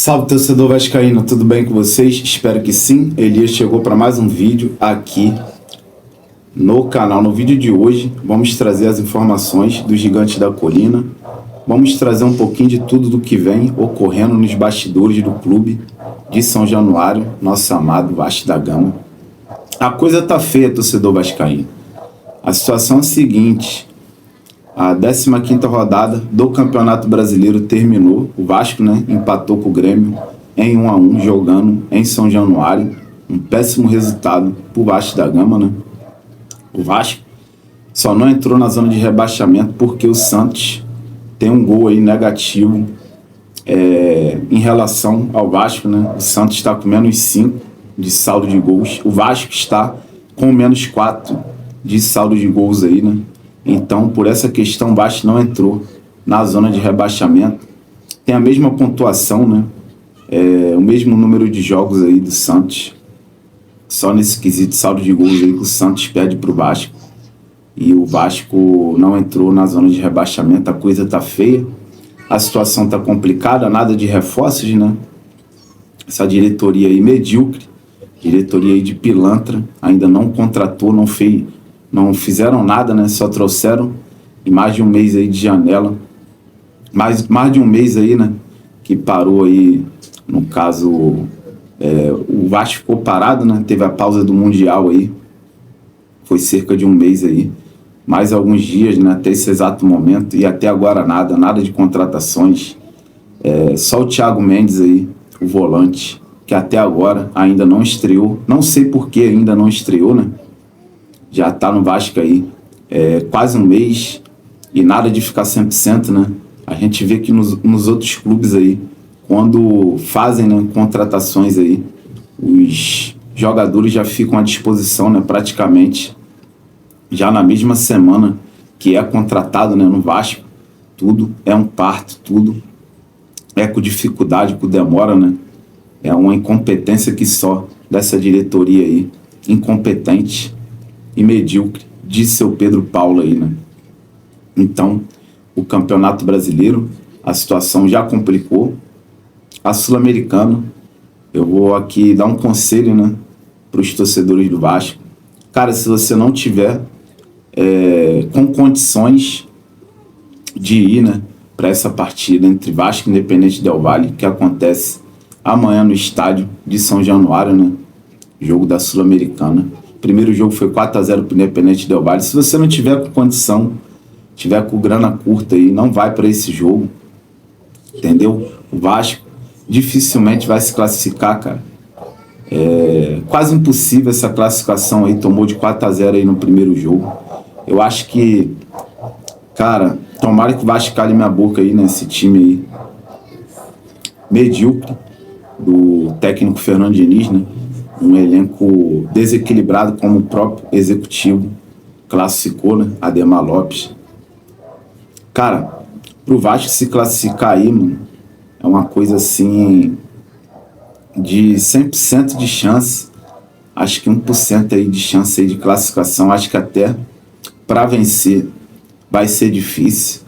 Salve, torcedor vascaíno, tudo bem com vocês? Espero que sim. Elias chegou para mais um vídeo aqui no canal. No vídeo de hoje vamos trazer as informações do Gigante da Colina. Vamos trazer um pouquinho de tudo do que vem ocorrendo nos bastidores do clube de São Januário, nosso amado Vasco da Gama. A coisa tá feia, torcedor vascaíno. A situação é a seguinte: a 15ª rodada do Campeonato Brasileiro terminou. O Vasco, empatou com o Grêmio em 1-1, jogando em São Januário. Um péssimo resultado pro Vasco da Gama, O Vasco só não entrou na zona de rebaixamento porque o Santos tem um gol aí negativo em relação ao Vasco, O Santos está com -5 de saldo de gols. O Vasco está com -4 de saldo de gols aí, Então, por essa questão, o Vasco não entrou na zona de rebaixamento. Tem a mesma pontuação, o mesmo número de jogos aí do Santos. Só nesse quesito saldo de gols aí que o Santos perde para o Vasco. E o Vasco não entrou na zona de rebaixamento. A coisa tá feia. A situação tá complicada. Nada de reforços, Essa diretoria aí medíocre. Diretoria aí de pilantra. Ainda não contratou, não fizeram nada, Só trouxeram em mais de um mês aí de janela. Mais de um mês aí, Que parou aí, no caso, o Vasco ficou parado, Teve a pausa do Mundial aí. Foi cerca de um mês aí. Mais alguns dias, até esse exato momento. E até agora nada de contratações. Só o Thiago Mendes aí, o volante, que até agora ainda não estreou. Não sei por que ainda não estreou, Já tá no Vasco aí quase um mês e nada de ficar 100%, A gente vê que nos outros clubes aí, quando fazem contratações aí, os jogadores já ficam à disposição, praticamente já na mesma semana que é contratado, no Vasco. Tudo é um parto, tudo é com dificuldade, com demora, É uma incompetência que só dessa diretoria aí, incompetente e medíocre, disse seu Pedro Paulo aí, Então, o Campeonato Brasileiro, a situação já complicou. A Sul-Americana, eu vou aqui dar um conselho, para os torcedores do Vasco. Cara, se você não tiver com condições de ir, para essa partida entre Vasco e Independente Del Valle, que acontece amanhã no estádio de São Januário, Jogo da Sul-Americana. O primeiro jogo foi 4-0 para o Independente Del Valle. Se você não tiver com condição, tiver com grana curta aí, não vai para esse jogo. Entendeu? O Vasco dificilmente vai se classificar, cara. É quase impossível essa classificação aí. Tomou de 4-0 aí no primeiro jogo. Eu acho que, cara, tomara que o Vasco cale minha boca aí, esse time aí medíocre do técnico Fernando Diniz, Um elenco desequilibrado, como o próprio executivo classificou, Ademar Lopes. Cara, pro Vasco se classificar aí, é uma coisa assim de 100% de chance. Acho que 1% aí de chance aí de classificação. Acho que até para vencer vai ser difícil.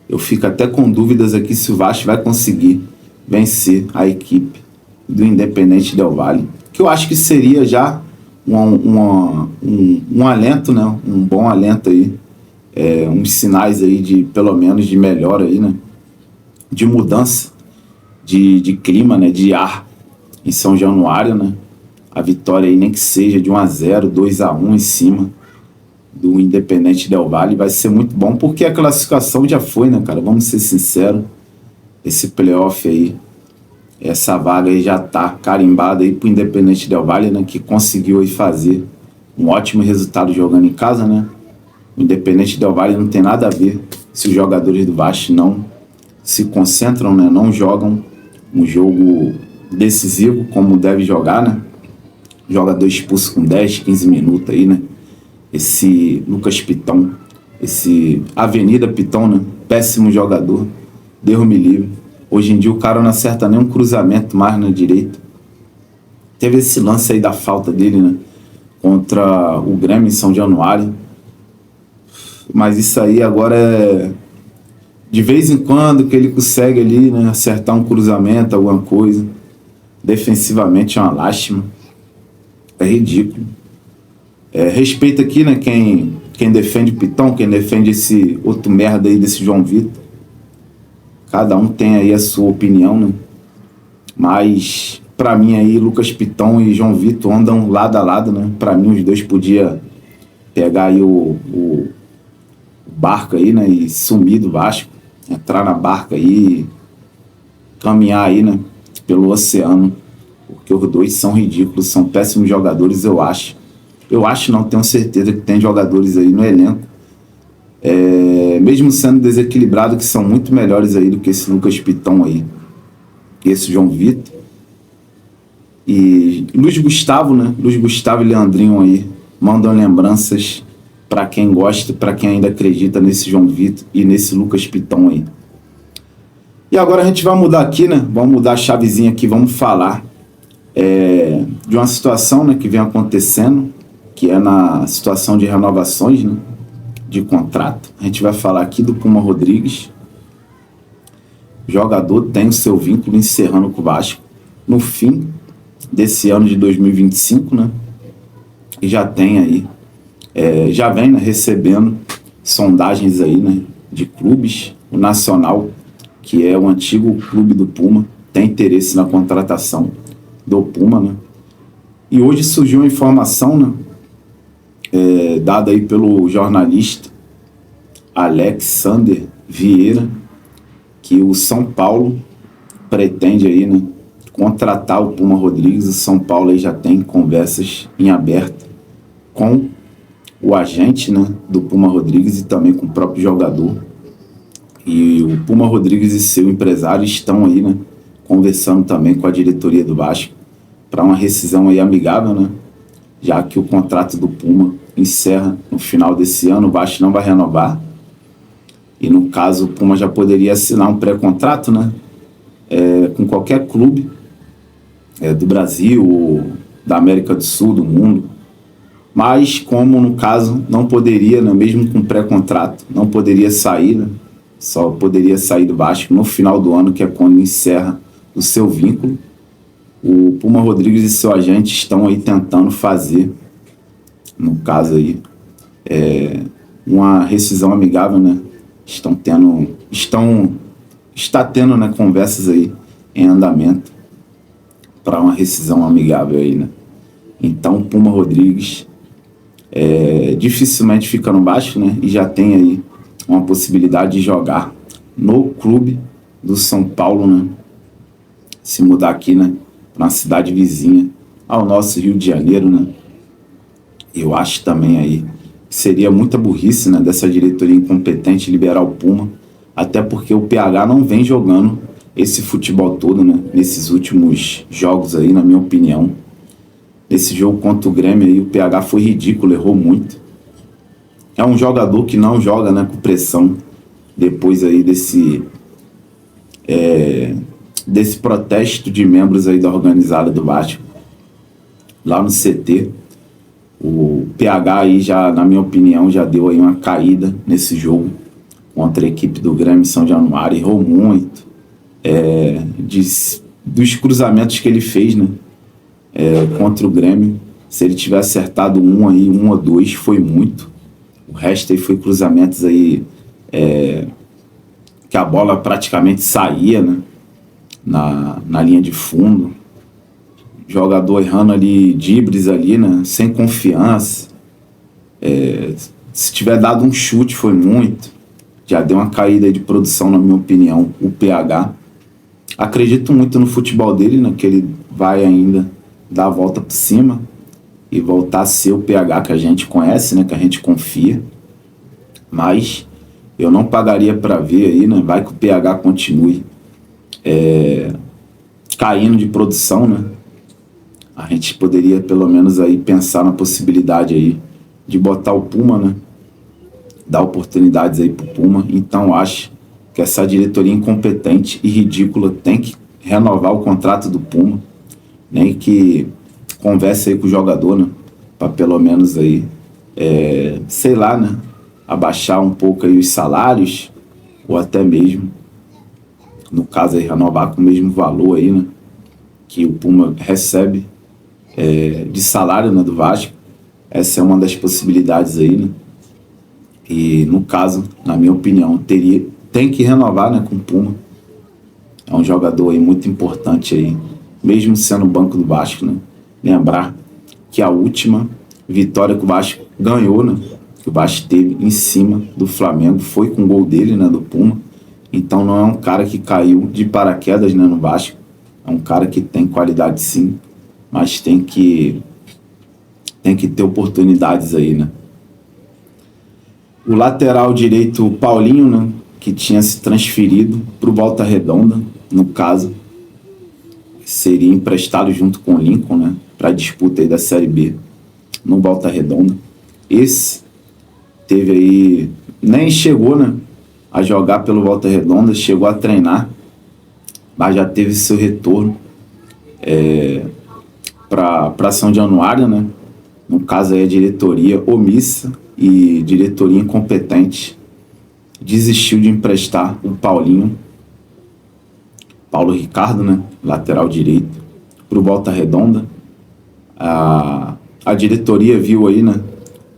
Eu fico até com dúvidas aqui se o Vasco vai conseguir vencer a equipe do Independente Del Valle, que eu acho que seria já um alento, Um bom alento aí, uns sinais aí de, pelo menos, de melhora aí, De mudança de clima, de ar em São Januário, A vitória aí, nem que seja de 1-0, 2-1 em cima do Independente Del Valle, vai ser muito bom, porque a classificação já foi, cara? Vamos ser sinceros, esse playoff aí, essa vaga aí já tá carimbada aí pro Independente Del Valle, que conseguiu aí fazer um ótimo resultado jogando em casa, O Independente Del Valle não tem nada a ver se os jogadores do Vasco não se concentram, Não jogam um jogo decisivo como deve jogar, Jogador expulso com 10, 15 minutos aí, Esse Lucas Piton, esse Avenida Piton, péssimo jogador, Deus me livre. Hoje em dia o cara não acerta nem um cruzamento mais na direita. Teve esse lance aí da falta dele, contra o Grêmio em São Januário. Mas isso aí agora De vez em quando que ele consegue ali, né, acertar um cruzamento, alguma coisa. Defensivamente é uma lástima. É ridículo. Respeito aqui, né, quem defende o Pitão, quem defende esse outro merda aí desse João Vitor. Cada um tem aí a sua opinião, né? Mas, pra mim aí, Lucas Pitão e João Vitor andam lado a lado, né? Pra mim, os dois podiam pegar aí o barco aí, né? E sumir do Vasco. Entrar na barca aí, caminhar aí, né? Pelo oceano. Porque os dois são ridículos, são péssimos jogadores, eu acho. Eu acho, não, tenho certeza que tem jogadores aí no elenco, mesmo sendo desequilibrado, que são muito melhores aí do que esse Lucas Pitão aí, esse João Vitor. E Luiz Gustavo, né? Luiz Gustavo e Leandrinho aí mandam lembranças para quem gosta, para quem ainda acredita nesse João Vitor e nesse Lucas Pitão aí. E agora a gente vai mudar aqui, né? Vamos mudar a chavezinha aqui, vamos falar de uma situação, né, que vem acontecendo, que é na situação de renovações, né, de contrato. A gente vai falar aqui do Puma Rodrigues. O jogador tem o seu vínculo encerrando com o Vasco no fim desse ano de 2025, né? E já tem aí, já vem, né, recebendo sondagens aí, né, de clubes. O Nacional, que é o antigo clube do Puma, tem interesse na contratação do Puma, né? E hoje surgiu uma informação, né, dada aí pelo jornalista Alexander Vieira, que o São Paulo pretende aí, né, contratar o Puma Rodrigues. O São Paulo aí já tem conversas em aberto com o agente, né, do Puma Rodrigues e também com o próprio jogador. E o Puma Rodrigues e seu empresário estão aí, né, conversando também com a diretoria do Vasco para uma rescisão aí amigável, né, já que o contrato do Puma encerra no final desse ano. O Vasco não vai renovar. E no caso, o Puma já poderia assinar um pré-contrato, né, com qualquer clube do Brasil, ou da América do Sul, do mundo. Mas como no caso não poderia, né, mesmo com pré-contrato, não poderia sair, né, só poderia sair do Vasco no final do ano, que é quando encerra o seu vínculo. O Puma Rodrigues e seu agente estão aí tentando fazer, no caso aí, uma rescisão amigável, né? Está tendo, né, conversas aí em andamento para uma rescisão amigável aí, né? Então o Puma Rodrigues dificilmente fica no Vasco, né? E já tem aí uma possibilidade de jogar no clube do São Paulo, né? Se mudar aqui, né, na cidade vizinha ao nosso Rio de Janeiro, né? Eu acho também aí que seria muita burrice, né, dessa diretoria incompetente liberar o Puma, até porque o PH não vem jogando esse futebol todo, né, nesses últimos jogos aí, na minha opinião. Nesse jogo contra o Grêmio aí, o PH foi ridículo, errou muito. É um jogador que não joga, né, com pressão depois aí desse protesto de membros aí da organizada do Vasco lá no CT. O PH aí já, na minha opinião, já deu aí uma caída nesse jogo contra a equipe do Grêmio São Januário. Errou muito dos cruzamentos que ele fez, né, contra o Grêmio. Se ele tiver acertado um ou dois, foi muito. O resto aí foi cruzamentos aí que a bola praticamente saía, né, na linha de fundo. Jogador errando ali, dribles ali, né, sem confiança. Se tiver dado um chute, foi muito. Já deu uma caída de produção, na minha opinião, o PH. Acredito muito no futebol dele, né, que ele vai ainda dar a volta por cima e voltar a ser o PH que a gente conhece, né, que a gente confia. Mas eu não pagaria para ver aí, né, vai que o PH continue caindo de produção, né. A gente poderia pelo menos aí pensar na possibilidade aí de botar o Puma, né, dar oportunidades aí pro Puma. Então acho que essa diretoria incompetente e ridícula tem que renovar o contrato do Puma, nem que converse aí com o jogador, né, para pelo menos aí, sei lá, né, abaixar um pouco aí os salários, ou até mesmo, no caso aí, renovar com o mesmo valor aí, né, que o Puma recebe de salário, né, do Vasco. Essa é uma das possibilidades aí, né? E no caso, na minha opinião, tem que renovar, né, com o Puma. É um jogador aí muito importante aí, mesmo sendo o banco do Vasco, né? Lembrar que a última vitória que o Vasco ganhou, né, que o Vasco teve em cima do Flamengo, foi com o gol dele, né, do Puma. Então não é um cara que caiu de paraquedas, né, no Vasco. É um cara que tem qualidade sim, mas tem que ter oportunidades aí, né? O lateral direito Paulinho, né, que tinha se transferido para o Volta Redonda, no caso, seria emprestado junto com o Lincoln, né, para a disputa aí da Série B no Volta Redonda. Esse teve aí, nem chegou, né, a jogar pelo Volta Redonda, chegou a treinar, mas já teve seu retorno para São Januário, né? No caso aí a diretoria omissa e diretoria incompetente desistiu de emprestar o Paulo Ricardo, né, lateral direito, para o Volta Redonda. A diretoria viu aí, né,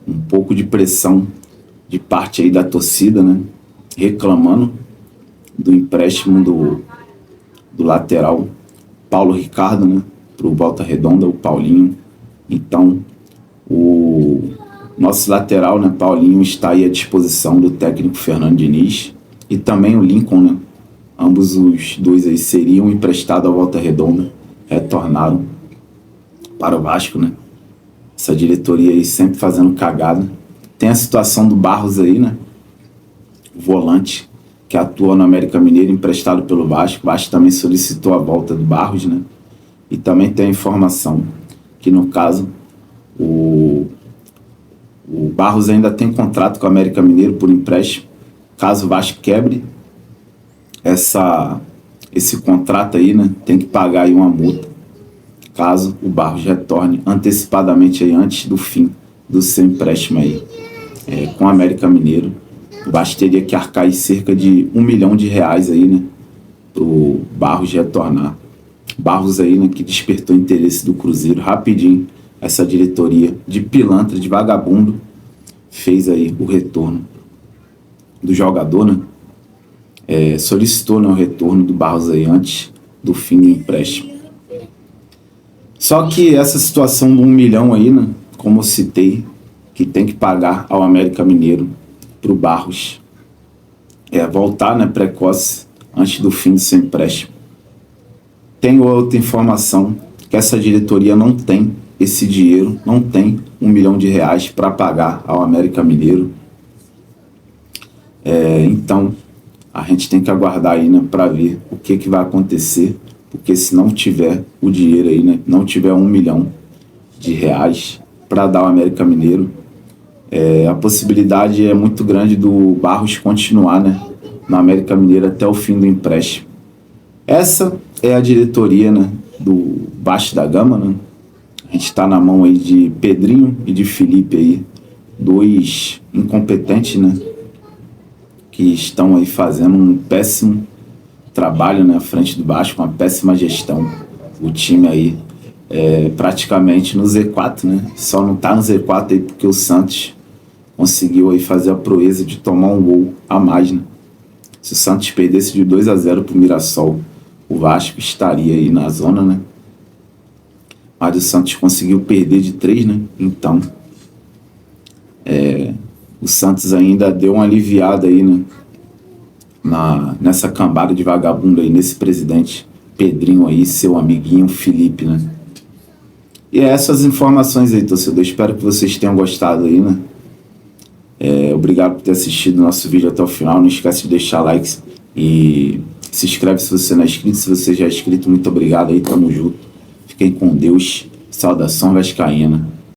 um pouco de pressão de parte aí da torcida, né, reclamando do empréstimo do lateral Paulo Ricardo, né, para o Volta Redonda, o Paulinho. Então, o nosso lateral, né, Paulinho, está aí à disposição do técnico Fernando Diniz, e também o Lincoln, né? Ambos os dois aí seriam emprestados à Volta Redonda, retornaram para o Vasco, né? Essa diretoria aí sempre fazendo cagada. Tem a situação do Barros aí, né? O volante que atua no América Mineiro, emprestado pelo Vasco. O Vasco também solicitou a volta do Barros, né? E também tem a informação que, no caso, o Barros ainda tem contrato com o América Mineiro por empréstimo. Caso o Vasco quebre esse contrato aí, né, tem que pagar aí uma multa, caso o Barros retorne antecipadamente aí, antes do fim do seu empréstimo aí com o América Mineiro. O Vasco teria que arcar aí cerca de R$1 milhão aí, né, pro Barros retornar. Barros aí, né, que despertou interesse do Cruzeiro rapidinho. Essa diretoria de pilantra, de vagabundo, fez aí o retorno do jogador, né? Solicitou, né, o retorno do Barros aí antes do fim do empréstimo. Só que essa situação do 1 milhão aí, né, como eu citei, que tem que pagar ao América Mineiro para o Barros voltar, né, precoce, antes do fim do seu empréstimo. Tem outra informação, que essa diretoria não tem esse dinheiro, não tem R$1 milhão para pagar ao América Mineiro. Então, a gente tem que aguardar aí, né, para ver o que vai acontecer, porque se não tiver o dinheiro aí, né, não tiver R$1 milhão para dar ao América Mineiro, a possibilidade é muito grande do Barros continuar, né, no América Mineiro até o fim do empréstimo. Essa é a diretoria, né, do Vasco da Gama, né? A gente está na mão aí de Pedrinho e de Felipe aí, dois incompetentes, né, que estão aí fazendo um péssimo trabalho, né, à frente do Vasco, uma péssima gestão. O time aí praticamente no Z4, né, só não está no Z4 aí porque o Santos conseguiu aí fazer a proeza de tomar um gol a mais, né? Se o Santos perdesse de 2-0 para o Mirassol, o Vasco estaria aí na zona, né? Mas o Santos conseguiu perder de 3, né? Então, o Santos ainda deu uma aliviada aí, né, nessa cambada de vagabundo aí, nesse presidente Pedrinho aí, seu amiguinho Felipe, né? E essas informações aí, torcedor. Espero que vocês tenham gostado aí, né? Obrigado por ter assistido o nosso vídeo até o final. Não esquece de deixar likes e se inscreve se você não é inscrito. Se você já é inscrito, muito obrigado aí, tamo junto. Fiquem com Deus. Saudação vascaína.